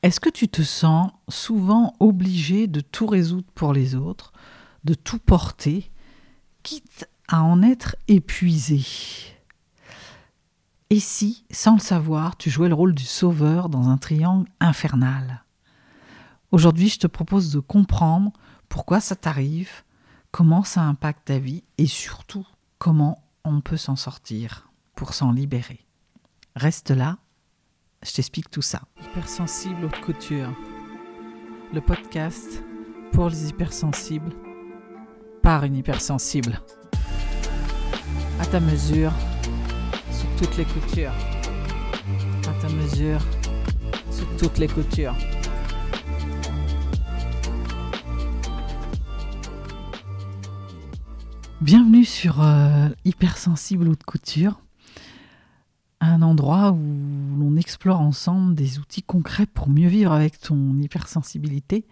Est-ce que tu te sens souvent obligé de tout résoudre pour les autres, de tout porter, quitte à en être épuisé? Et si, sans le savoir, tu jouais le rôle du sauveur dans un triangle infernal? Aujourd'hui, je te propose de comprendre pourquoi ça t'arrive, comment ça impacte ta vie et surtout comment on peut s'en sortir pour s'en libérer. Reste là, je t'explique tout ça. Hypersensible haute couture, le podcast pour les hypersensibles, par une hypersensible. À ta mesure, sous toutes les coutures. À ta mesure, sous toutes les coutures. Bienvenue sur Hypersensible haute couture, un endroit où l'on explore ensemble des outils concrets pour mieux vivre avec ton hypersensibilité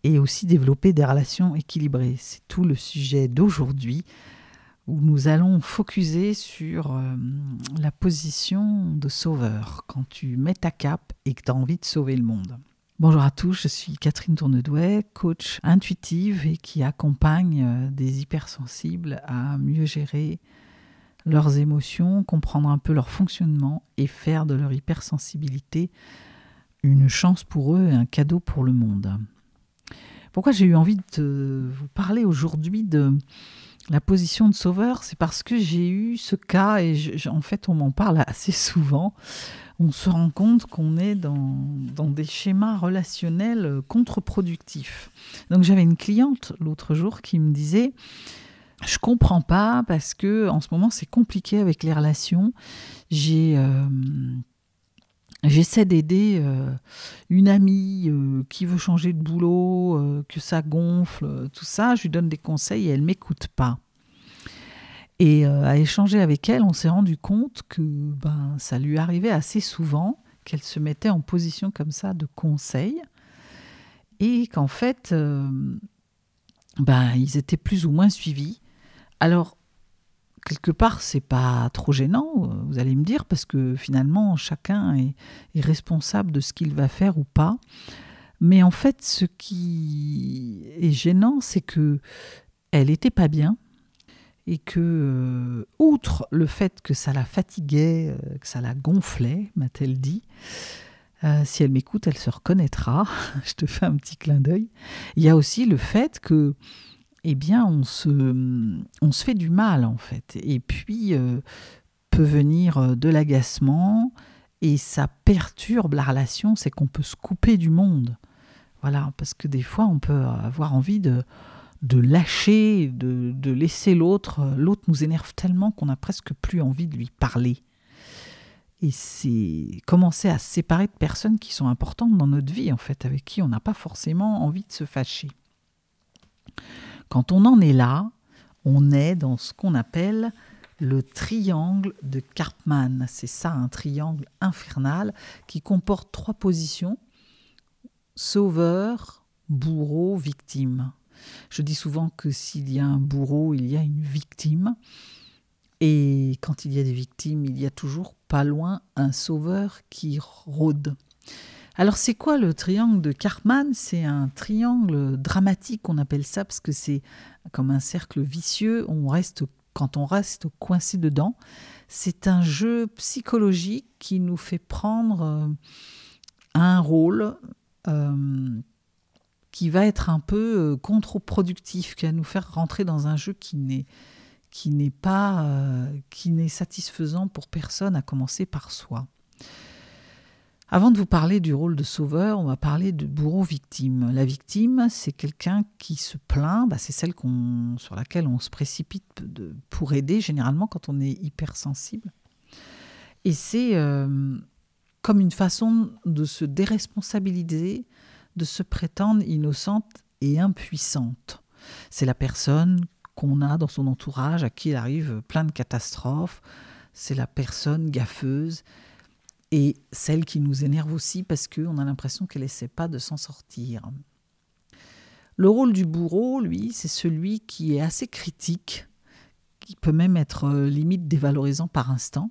et aussi développer des relations équilibrées. C'est tout le sujet d'aujourd'hui où nous allons focuser sur la position de sauveur quand tu mets ta cape et que tu as envie de sauver le monde. Bonjour à tous, je suis Catherine Tournedouet, coach intuitive et qui accompagne des hypersensibles à mieux gérer leurs émotions, comprendre un peu leur fonctionnement et faire de leur hypersensibilité une chance pour eux et un cadeau pour le monde. Pourquoi j'ai eu envie de vous parler aujourd'hui de la position de sauveur? C'est parce que j'ai eu ce cas et en fait on m'en parle assez souvent. On se rend compte qu'on est dans des schémas relationnels contre-productifs. Donc j'avais une cliente l'autre jour qui me disait « Je comprends pas parce que en ce moment c'est compliqué avec les relations. J'essaie d'aider une amie qui veut changer de boulot, que ça gonfle, tout ça. Je lui donne des conseils et elle ne m'écoute pas. » Et à échanger avec elle, on s'est rendu compte que ça lui arrivait assez souvent, qu'elle se mettait en position comme ça de conseil et qu'en fait, ils étaient plus ou moins suivis. Alors, quelque part, c'est pas trop gênant, vous allez me dire, parce que finalement, chacun est responsable de ce qu'il va faire ou pas. Mais en fait, ce qui est gênant, c'est que elle était pas bien. Et que, outre le fait que ça la fatiguait, que ça la gonflait, m'a-t-elle dit, si elle m'écoute, elle se reconnaîtra, je te fais un petit clin d'œil. Il y a aussi le fait que, on se fait du mal, en fait. Et puis, peut venir de l'agacement, et ça perturbe la relation, c'est qu'on peut se couper du monde. Voilà, parce que des fois, on peut avoir envie de lâcher, de laisser l'autre. L'autre nous énerve tellement qu'on n'a presque plus envie de lui parler. Et c'est commencer à se séparer de personnes qui sont importantes dans notre vie, en fait, avec qui on n'a pas forcément envie de se fâcher. Quand on en est là, on est dans ce qu'on appelle le triangle de Karpman. C'est ça, un triangle infernal qui comporte 3 positions: sauveur, bourreau, victime. Je dis souvent que s'il y a un bourreau, il y a une victime. Et quand il y a des victimes, il y a toujours pas loin un sauveur qui rôde. Alors c'est quoi le triangle de Karpman? C'est un triangle dramatique, on appelle ça, parce que c'est comme un cercle vicieux. Quand on reste coincé dedans, c'est un jeu psychologique qui nous fait prendre un rôle qui va être un peu contre-productif, qui va nous faire rentrer dans un jeu qui n'est satisfaisant pour personne, à commencer par soi. Avant de vous parler du rôle de sauveur, on va parler de bourreau-victime. La victime, c'est quelqu'un qui se plaint, c'est celle sur laquelle on se précipite pour aider, généralement quand on est hypersensible. Et c'est comme une façon de se déresponsabiliser, de se prétendre innocente et impuissante. C'est la personne qu'on a dans son entourage, à qui il arrive plein de catastrophes. C'est la personne gaffeuse et celle qui nous énerve aussi parce qu'on a l'impression qu'elle n'essaie pas de s'en sortir. Le rôle du bourreau, lui, c'est celui qui est assez critique, qui peut même être limite dévalorisant par instant,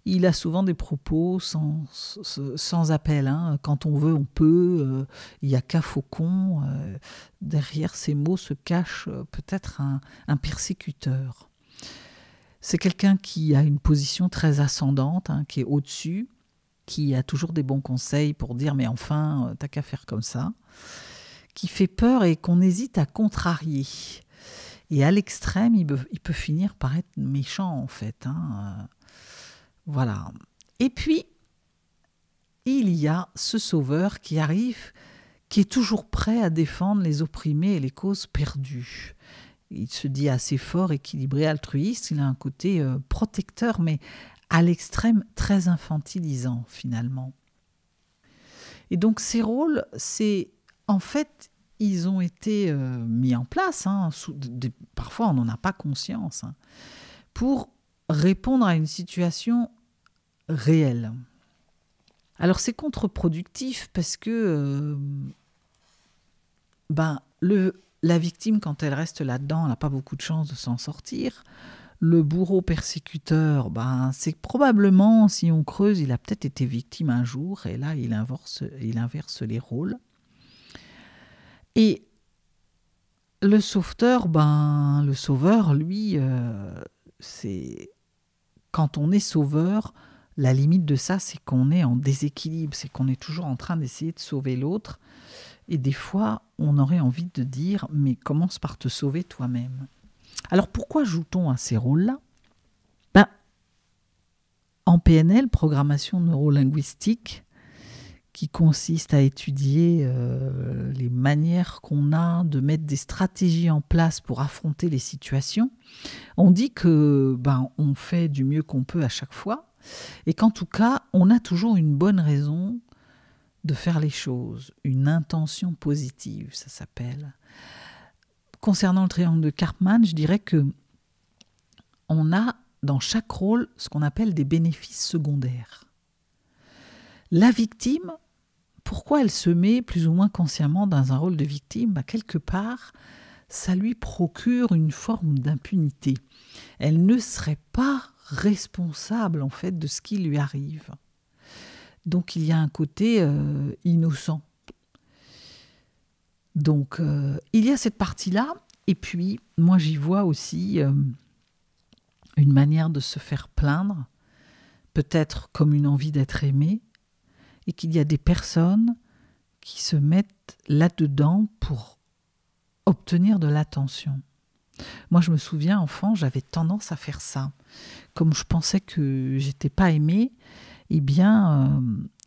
Il a souvent des propos sans appel, hein. Quand on veut, on peut. Il n'y a qu'à Faucon. Derrière ces mots se cache peut-être un persécuteur. C'est quelqu'un qui a une position très ascendante, hein, qui est au-dessus, qui a toujours des bons conseils pour dire « mais enfin, t'as qu'à faire comme ça », qui fait peur et qu'on hésite à contrarier. Et à l'extrême, il peut finir par être méchant, en fait, hein. Voilà. Et puis, il y a ce sauveur qui arrive, qui est toujours prêt à défendre les opprimés et les causes perdues. Il se dit assez fort, équilibré, altruiste. Il a un côté protecteur, mais à l'extrême très infantilisant, finalement. Et donc, ces rôles, en fait, ils ont été mis en place, hein, parfois on n'en a pas conscience, hein, pour répondre à une situation réelle. Alors c'est contre-productif parce que la victime, quand elle reste là-dedans, elle n'a pas beaucoup de chances de s'en sortir. Le bourreau persécuteur, c'est probablement, si on creuse, il a peut-être été victime un jour, et là il inverse les rôles. Et le sauveteur, le sauveur, lui, c'est quand on est sauveur, la limite de ça, c'est qu'on est en déséquilibre, c'est qu'on est toujours en train d'essayer de sauver l'autre. Et des fois, on aurait envie de dire, mais commence par te sauver toi-même. Alors pourquoi joue-t-on à ces rôles-là ? En PNL, programmation neurolinguistique, qui consiste à étudier les manières qu'on a de mettre des stratégies en place pour affronter les situations, on dit que on fait du mieux qu'on peut à chaque fois, et qu'en tout cas, on a toujours une bonne raison de faire les choses, une intention positive, ça s'appelle. Concernant le triangle de Karpman, je dirais que on a dans chaque rôle ce qu'on appelle des bénéfices secondaires. La victime, pourquoi elle se met plus ou moins consciemment dans un rôle de victime ? Quelque part, ça lui procure une forme d'impunité. Elle ne serait pas responsable en fait de ce qui lui arrive. Donc il y a un côté innocent. Donc il y a cette partie-là, et puis moi j'y vois aussi une manière de se faire plaindre, peut-être comme une envie d'être aimé, et qu'il y a des personnes qui se mettent là-dedans pour obtenir de l'attention. Moi, je me souviens, enfant, j'avais tendance à faire ça. Comme je pensais que j'étais pas aimée, eh bien,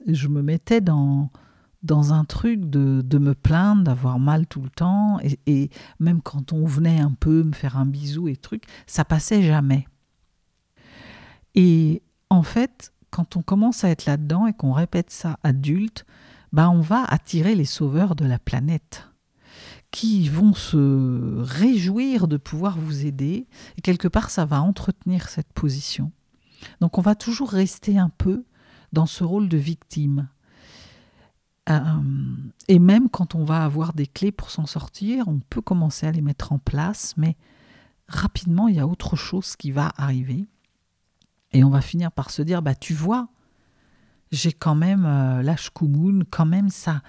je me mettais dans un truc de me plaindre, d'avoir mal tout le temps, et même quand on venait un peu me faire un bisou et truc, ça passait jamais. Et en fait, quand on commence à être là-dedans et qu'on répète ça adulte, on va attirer les sauveurs de la planète qui vont se réjouir de pouvoir vous aider. Et quelque part, ça va entretenir cette position. Donc on va toujours rester un peu dans ce rôle de victime. Et même quand on va avoir des clés pour s'en sortir, on peut commencer à les mettre en place, mais rapidement, il y a autre chose qui va arriver. Et on va finir par se dire, tu vois, j'ai quand même l'ashkumun, quand même ça.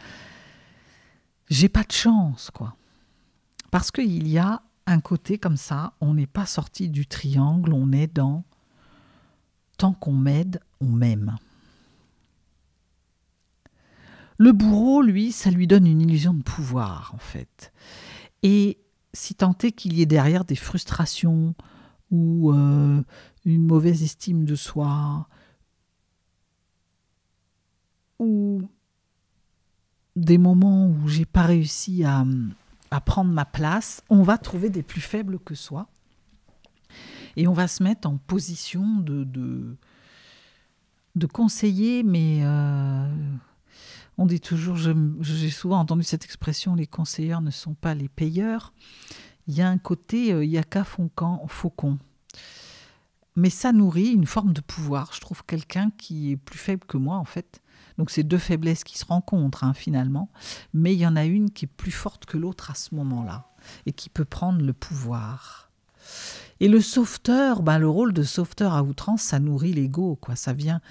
J'ai pas de chance, quoi. Parce qu'il y a un côté comme ça, on n'est pas sorti du triangle, on est dans tant qu'on m'aide, on m'aime. Le bourreau, lui, ça lui donne une illusion de pouvoir, en fait. Et si tant est qu'il y ait derrière des frustrations ou une mauvaise estime de soi ou des moments où j'ai pas réussi à prendre ma place, on va trouver des plus faibles que soi et on va se mettre en position de conseiller, mais on dit toujours, j'ai souvent entendu cette expression, les conseilleurs ne sont pas les payeurs. Il y a un côté, il y a qu'à Faucon. Mais ça nourrit une forme de pouvoir. Je trouve quelqu'un qui est plus faible que moi, en fait. Donc c'est deux faiblesses qui se rencontrent, finalement. Mais il y en a une qui est plus forte que l'autre à ce moment-là et qui peut prendre le pouvoir. Et le sauveteur, le rôle de sauveteur à outrance, ça nourrit l'ego, quoi. Ça vient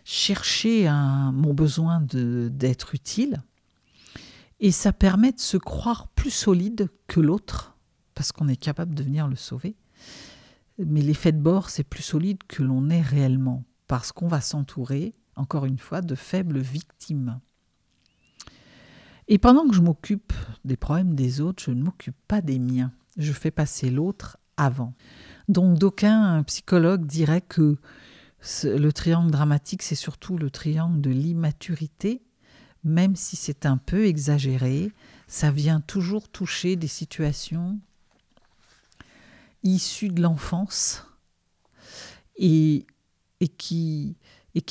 chercher mon besoin d'être utile. Et ça permet de se croire plus solide que l'autre, parce qu'on est capable de venir le sauver. Mais l'effet de bord, c'est plus solide que l'on est réellement, parce qu'on va s'entourer, encore une fois, de faibles victimes. Et pendant que je m'occupe des problèmes des autres, je ne m'occupe pas des miens. Je fais passer l'autre avant. Donc d'aucuns psychologues diraient que le triangle dramatique, c'est surtout le triangle de l'immaturité, même si c'est un peu exagéré, ça vient toujours toucher des situations issues de l'enfance et qui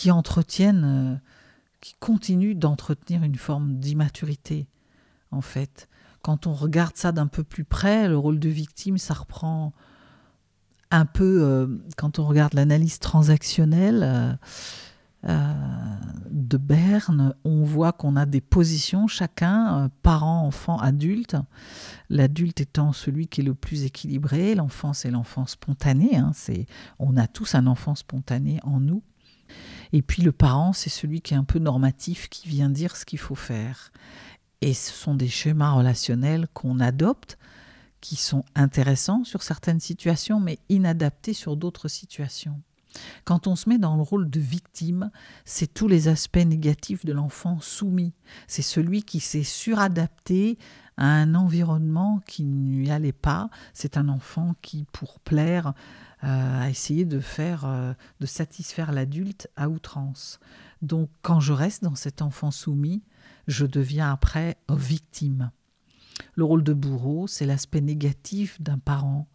entretiennent, qui continuent d'entretenir une forme d'immaturité, en fait. Quand on regarde ça d'un peu plus près, le rôle de victime, ça reprend un peu, quand on regarde l'analyse transactionnelle de Berne, on voit qu'on a des positions, chacun, parent, enfant, adulte. L'adulte étant celui qui est le plus équilibré, l'enfant, c'est l'enfant spontané. On a tous un enfant spontané en nous. Et puis le parent, c'est celui qui est un peu normatif, qui vient dire ce qu'il faut faire. Et ce sont des schémas relationnels qu'on adopte, qui sont intéressants sur certaines situations, mais inadaptés sur d'autres situations. Quand on se met dans le rôle de victime, c'est tous les aspects négatifs de l'enfant soumis. C'est celui qui s'est suradapté à un environnement qui ne lui allait pas. C'est un enfant qui, pour plaire, a essayé de satisfaire l'adulte à outrance. Donc, quand je reste dans cet enfant soumis, je deviens après victime. Le rôle de bourreau, c'est l'aspect négatif d'un parent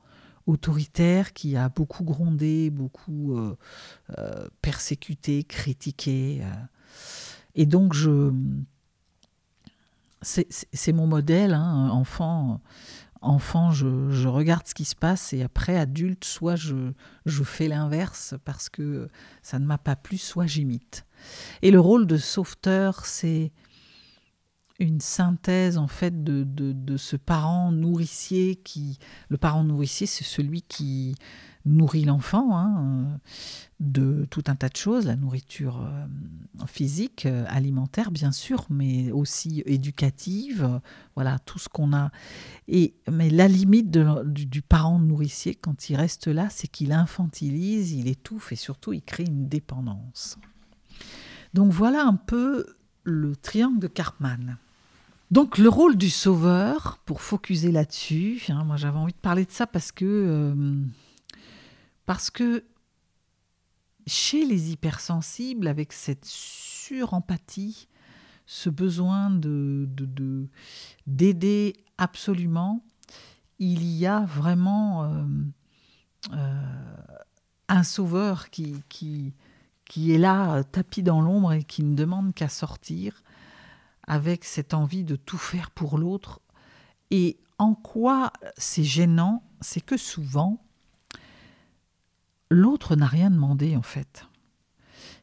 autoritaire qui a beaucoup grondé, beaucoup persécuté, critiqué. Et donc, c'est mon modèle, hein, enfant, je regarde ce qui se passe et après, adulte, soit je fais l'inverse parce que ça ne m'a pas plu, soit j'imite. Et le rôle de sauveteur, c'est une synthèse en fait de ce parent nourricier le parent nourricier, c'est celui qui nourrit l'enfant de tout un tas de choses, la nourriture physique, alimentaire bien sûr, mais aussi éducative, voilà tout ce qu'on a. Mais la limite du parent nourricier quand il reste là, c'est qu'il infantilise, il étouffe et surtout il crée une dépendance. Donc voilà un peu le triangle de Karpman. Donc le rôle du sauveur, pour focuser là-dessus, moi j'avais envie de parler de ça parce que chez les hypersensibles, avec cette surempathie, ce besoin d'aider absolument, il y a vraiment un sauveur qui est là, tapis dans l'ombre et qui ne demande qu'à sortir, avec cette envie de tout faire pour l'autre. Et en quoi c'est gênant, c'est que souvent, l'autre n'a rien demandé en fait.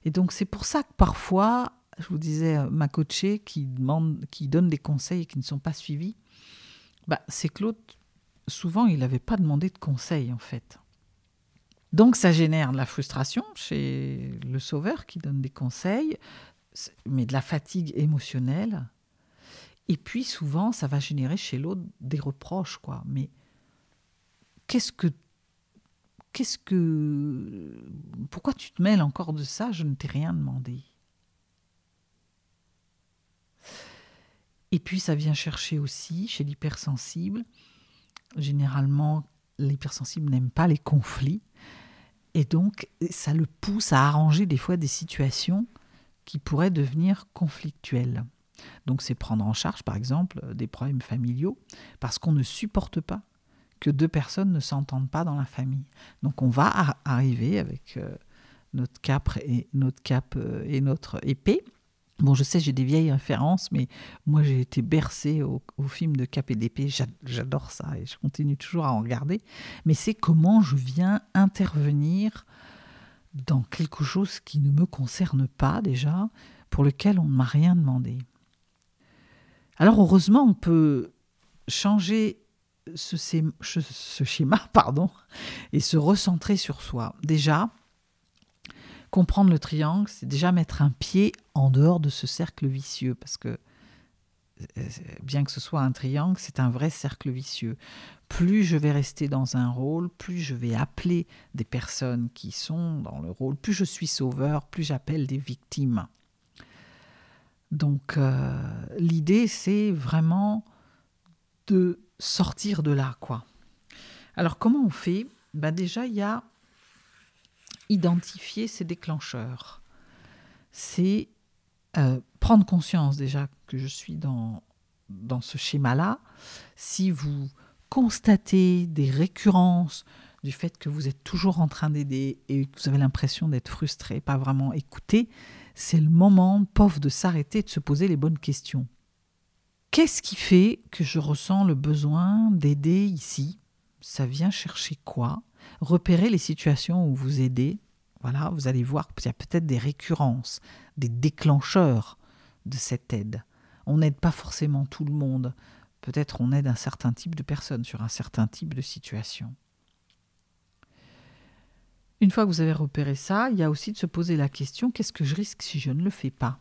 Et donc c'est pour ça que parfois, je vous disais, ma coachée qui donne des conseils qui ne sont pas suivis, c'est que l'autre, souvent, il n'avait pas demandé de conseils en fait. Donc ça génère de la frustration chez le sauveur qui donne des conseils, mais de la fatigue émotionnelle. Et puis souvent, ça va générer chez l'autre des reproches, quoi. Mais pourquoi tu te mêles encore de ça? Je ne t'ai rien demandé. Et puis ça vient chercher aussi chez l'hypersensible. Généralement, l'hypersensible n'aime pas les conflits. Et donc, ça le pousse à arranger des fois des situations qui pourraient devenir conflictuelles. Donc, c'est prendre en charge, par exemple, des problèmes familiaux, parce qu'on ne supporte pas que deux personnes ne s'entendent pas dans la famille. Donc, on va arriver avec notre cape et notre épée. Bon, je sais, j'ai des vieilles références, mais moi, j'ai été bercée au film de Cap et d'épée. J'adore ça et je continue toujours à en regarder. Mais c'est comment je viens intervenir dans quelque chose qui ne me concerne pas déjà, pour lequel on ne m'a rien demandé. Alors, heureusement, on peut changer ce schéma, pardon, et se recentrer sur soi. Déjà, comprendre le triangle, c'est déjà mettre un pied en dehors de ce cercle vicieux, parce que bien que ce soit un triangle, c'est un vrai cercle vicieux. Plus je vais rester dans un rôle, plus je vais appeler des personnes qui sont dans le rôle, plus je suis sauveur, plus j'appelle des victimes. Donc l'idée, c'est vraiment de sortir de là, quoi. Alors comment on fait ? Déjà, il y a identifier ces déclencheurs. C'est prendre conscience déjà que je suis dans ce schéma-là. Si vous constatez des récurrences du fait que vous êtes toujours en train d'aider et que vous avez l'impression d'être frustré, pas vraiment écouté, c'est le moment, de s'arrêter, de se poser les bonnes questions. Qu'est-ce qui fait que je ressens le besoin d'aider ici ? Ça vient chercher quoi ? Repérez les situations où vous aidez. Voilà, vous allez voir qu'il y a peut-être des récurrences, des déclencheurs de cette aide. On n'aide pas forcément tout le monde. Peut-être on aide un certain type de personnes sur un certain type de situation. Une fois que vous avez repéré ça, il y a aussi de se poser la question, qu'est-ce que je risque si je ne le fais pas ?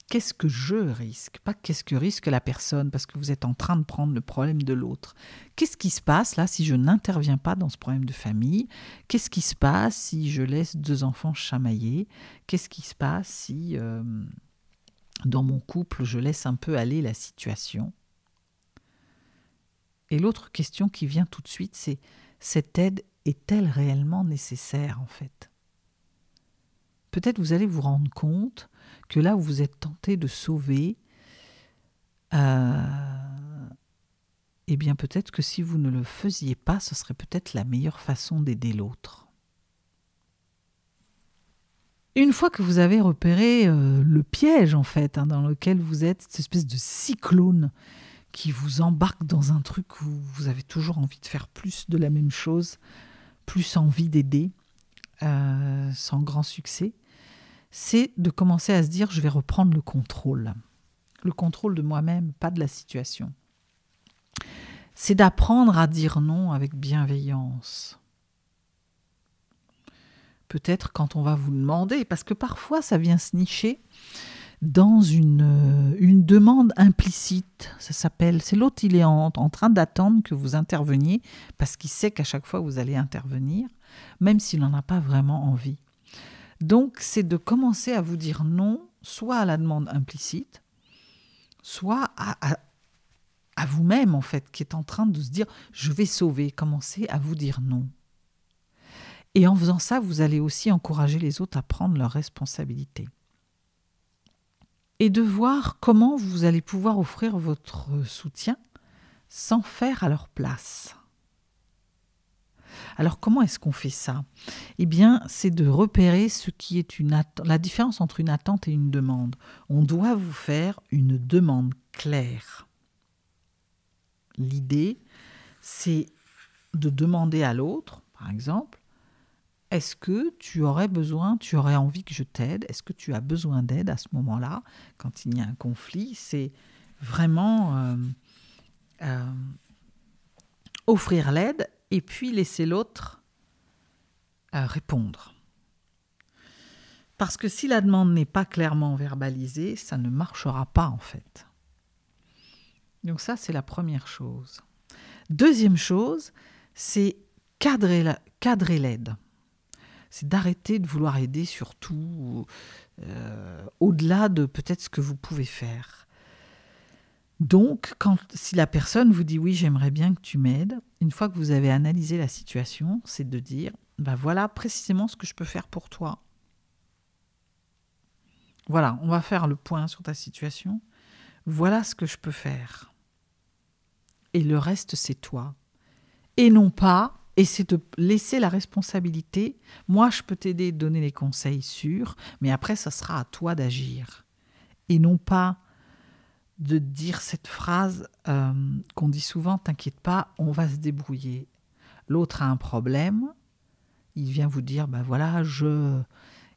Qu'est-ce que je risque ? Pas qu'est-ce que risque la personne, parce que vous êtes en train de prendre le problème de l'autre. Qu'est-ce qui se passe là si je n'interviens pas dans ce problème de famille ? Qu'est-ce qui se passe si je laisse 2 enfants chamailler ? Qu'est-ce qui se passe si, dans mon couple, je laisse un peu aller la situation ? Et l'autre question qui vient tout de suite, c'est cette aide est-elle réellement nécessaire en fait ? Peut-être vous allez vous rendre compte que là où vous êtes tenté de sauver, eh bien peut-être que si vous ne le faisiez pas, ce serait peut-être la meilleure façon d'aider l'autre. Une fois que vous avez repéré le piège en fait, dans lequel vous êtes, cette espèce de cyclone qui vous embarque dans un truc où vous avez toujours envie de faire plus de la même chose, plus envie d'aider, sans grand succès, c'est de commencer à se dire je vais reprendre le contrôle de moi-même, pas de la situation. C'est d'apprendre à dire non avec bienveillance. Peut-être quand on va vous demander, parce que parfois ça vient se nicher dans une demande implicite, ça s'appelle, c'est l'autre, il est en train d'attendre que vous interveniez, parce qu'il sait qu'à chaque fois vous allez intervenir, même s'il n'en a pas vraiment envie. Donc, c'est de commencer à vous dire non, soit à la demande implicite, soit à vous-même, en fait, qui est en train de se dire « je vais sauver », commencez à vous dire non. Et en faisant ça, vous allez aussi encourager les autres à prendre leurs responsabilités. Et de voir comment vous allez pouvoir offrir votre soutien sans faire à leur place. Alors, comment est-ce qu'on fait ça ? Eh bien, c'est de repérer ce qui est la différence entre une attente et une demande. On doit vous faire une demande claire. L'idée, c'est de demander à l'autre, par exemple, est-ce que tu aurais envie que je t'aide ? Est-ce que tu as besoin d'aide à ce moment-là ? Quand il y a un conflit, c'est vraiment offrir l'aide et puis laisser l'autre répondre. Parce que si la demande n'est pas clairement verbalisée, ça ne marchera pas en fait. Donc ça, c'est la première chose. Deuxième chose, c'est cadrer l'aide. C'est d'arrêter de vouloir aider surtout au-delà de peut-être ce que vous pouvez faire. Donc, si la personne vous dit « oui, j'aimerais bien que tu m'aides », une fois que vous avez analysé la situation, c'est de dire « voilà précisément ce que je peux faire pour toi ». Voilà, on va faire le point sur ta situation. Voilà ce que je peux faire. Et le reste, c'est toi. Et non pas, et c'est de laisser la responsabilité. Moi, je peux t'aider, donner les conseils sûrs, mais après, ça sera à toi d'agir. Et non pas de dire cette phrase qu'on dit souvent, t'inquiète pas, on va se débrouiller. L'autre a un problème, il vient vous dire, voilà,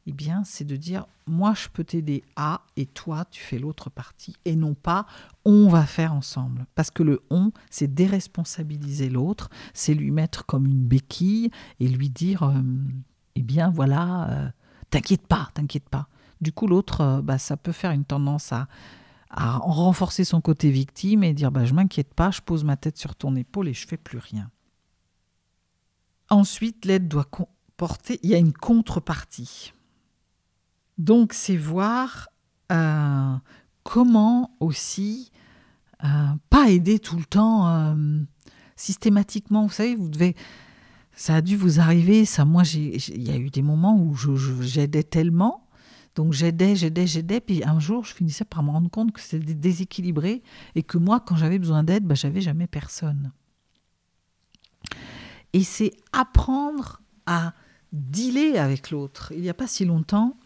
eh bien, c'est de dire moi je peux t'aider à et toi tu fais l'autre partie et non pas on va faire ensemble. Parce que le on, c'est déresponsabiliser l'autre, c'est lui mettre comme une béquille et lui dire eh bien voilà, t'inquiète pas, t'inquiète pas. Du coup, l'autre, ça peut faire une tendance à renforcer son côté victime et dire je m'inquiète pas, je pose ma tête sur ton épaule et je fais plus rien. Ensuite, l'aide doit comporter, il y a une contrepartie. Donc, c'est voir comment aussi pas aider tout le temps systématiquement. Vous savez, ça a dû vous arriver. Ça, moi, il y a eu des moments où j'aidais tellement. Donc, j'aidais. Puis un jour, je finissais par me rendre compte que c'était déséquilibré et que moi, quand j'avais besoin d'aide, j'avais jamais personne. Et c'est apprendre à dealer avec l'autre. Il n'y a pas si longtemps,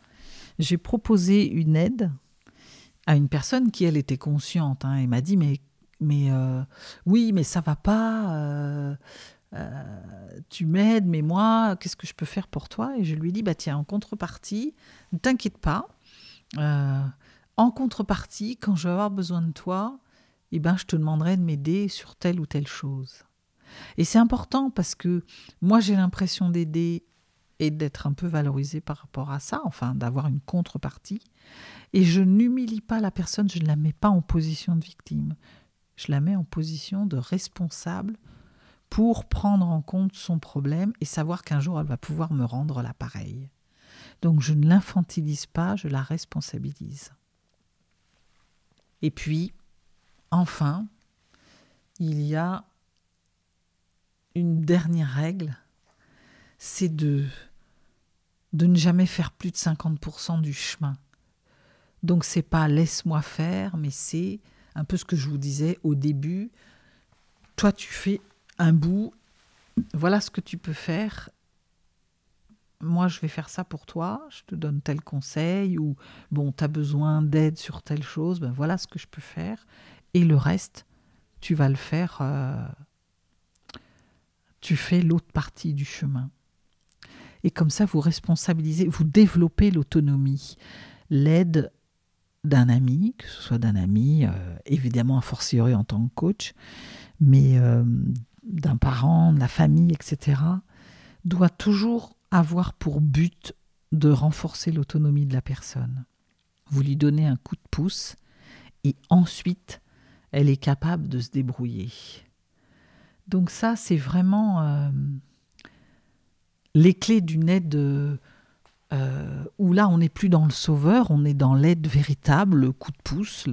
j'ai proposé une aide à une personne qui, elle, était consciente. Elle m'a dit, oui, mais ça va pas, tu m'aides, mais moi, qu'est-ce que je peux faire pour toi ? Et je lui ai dit, tiens, en contrepartie, ne t'inquiète pas, en contrepartie, quand je vais avoir besoin de toi, je te demanderai de m'aider sur telle ou telle chose. Et c'est important parce que moi, j'ai l'impression d'aider et d'être un peu valorisée par rapport à ça, enfin, d'avoir une contrepartie. Et je n'humilie pas la personne, je ne la mets pas en position de victime. Je la mets en position de responsable pour prendre en compte son problème et savoir qu'un jour, elle va pouvoir me rendre l'appareil. Donc, je ne l'infantilise pas, je la responsabilise. Et puis, enfin, il y a une dernière règle, c'est de ne jamais faire plus de 50% du chemin. Donc, c'est pas laisse-moi faire, mais c'est un peu ce que je vous disais au début. Toi, tu fais un bout, voilà ce que tu peux faire. Moi, je vais faire ça pour toi, je te donne tel conseil, ou tu as besoin d'aide sur telle chose, voilà ce que je peux faire. Et le reste, tu vas le faire, tu fais l'autre partie du chemin. Et comme ça, vous responsabilisez, vous développez l'autonomie. L'aide d'un ami, que ce soit d'un ami, évidemment a fortiori en tant que coach, mais d'un parent, de la famille, etc., doit toujours avoir pour but de renforcer l'autonomie de la personne. Vous lui donnez un coup de pouce et ensuite, elle est capable de se débrouiller. Donc ça, c'est vraiment les clés d'une aide où là, on n'est plus dans le sauveur, on est dans l'aide véritable, le coup de pouce,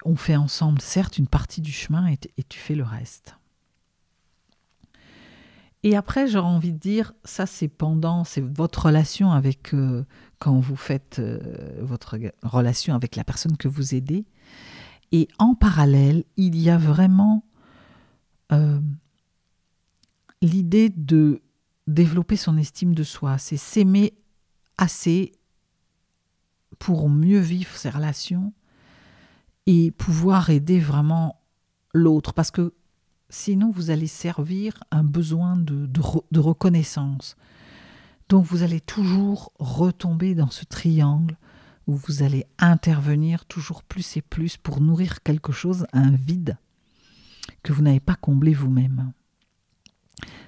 on fait ensemble, certes, une partie du chemin et tu fais le reste. Et après, j'aurais envie de dire, ça c'est votre relation avec, quand vous faites votre relation avec la personne que vous aidez. Et en parallèle, il y a vraiment l'idée de développer son estime de soi. C'est s'aimer assez pour mieux vivre ses relations et pouvoir aider vraiment l'autre. Parce que sinon, vous allez servir un besoin de reconnaissance. Donc, vous allez toujours retomber dans ce triangle où vous allez intervenir toujours plus et plus pour nourrir quelque chose, un vide que vous n'avez pas comblé vous-même.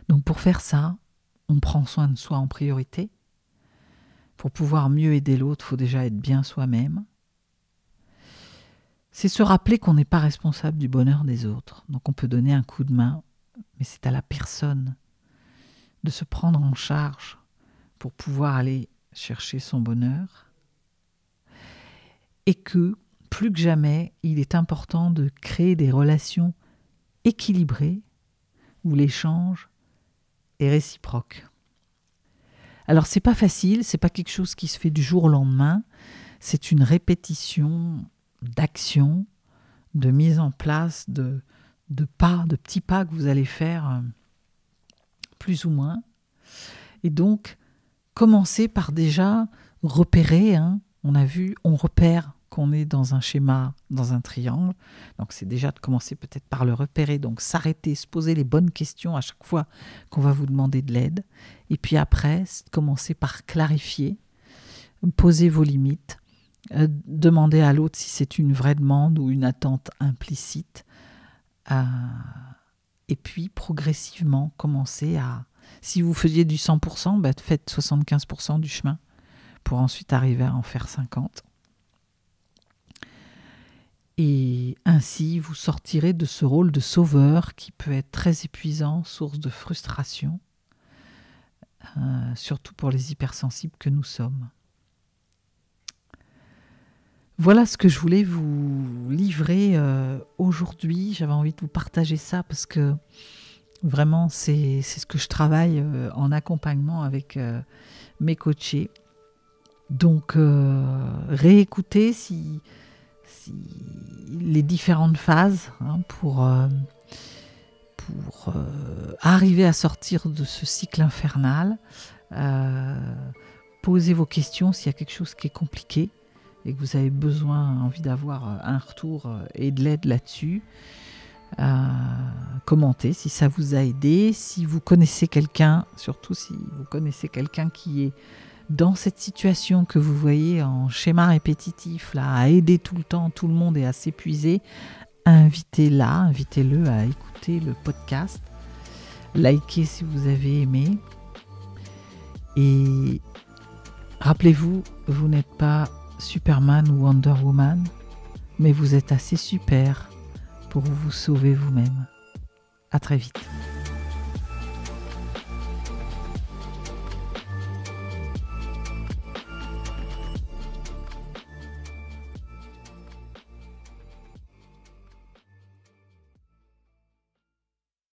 Donc, pour faire ça, on prend soin de soi en priorité. Pour pouvoir mieux aider l'autre, il faut déjà être bien soi-même. C'est se rappeler qu'on n'est pas responsable du bonheur des autres. Donc on peut donner un coup de main, mais c'est à la personne de se prendre en charge pour pouvoir aller chercher son bonheur. Et que, plus que jamais, il est important de créer des relations équilibrées où l'échange est réciproque. Alors c'est pas facile, c'est pas quelque chose qui se fait du jour au lendemain, c'est une répétition d'action, de mise en place de petits pas que vous allez faire plus ou moins. Et donc, commencez par déjà repérer, on a vu, on repère qu'on est dans un schéma, dans un triangle. Donc c'est déjà de commencer peut-être par le repérer, donc s'arrêter, se poser les bonnes questions à chaque fois qu'on va vous demander de l'aide. Et puis après, commencer par clarifier, poser vos limites, demander à l'autre si c'est une vraie demande ou une attente implicite. Et puis progressivement commencer à... Si vous faisiez du 100%, faites 75% du chemin pour ensuite arriver à en faire 50%. Et ainsi, vous sortirez de ce rôle de sauveur qui peut être très épuisant, source de frustration, surtout pour les hypersensibles que nous sommes. Voilà ce que je voulais vous livrer aujourd'hui. J'avais envie de vous partager ça parce que vraiment, c'est ce que je travaille en accompagnement avec mes coachés. Donc, réécoutez si les différentes phases pour arriver à sortir de ce cycle infernal. Posez vos questions s'il y a quelque chose qui est compliqué et que vous avez envie d'avoir un retour et de l'aide là-dessus. Commentez si ça vous a aidé. Si vous connaissez quelqu'un, surtout si vous connaissez quelqu'un qui est dans cette situation que vous voyez en schéma répétitif, là, à aider tout le temps, tout le monde est à s'épuiser, invitez-le à écouter le podcast, likez si vous avez aimé. Et rappelez-vous, vous n'êtes pas Superman ou Wonder Woman, mais vous êtes assez super pour vous sauver vous-même. À très vite.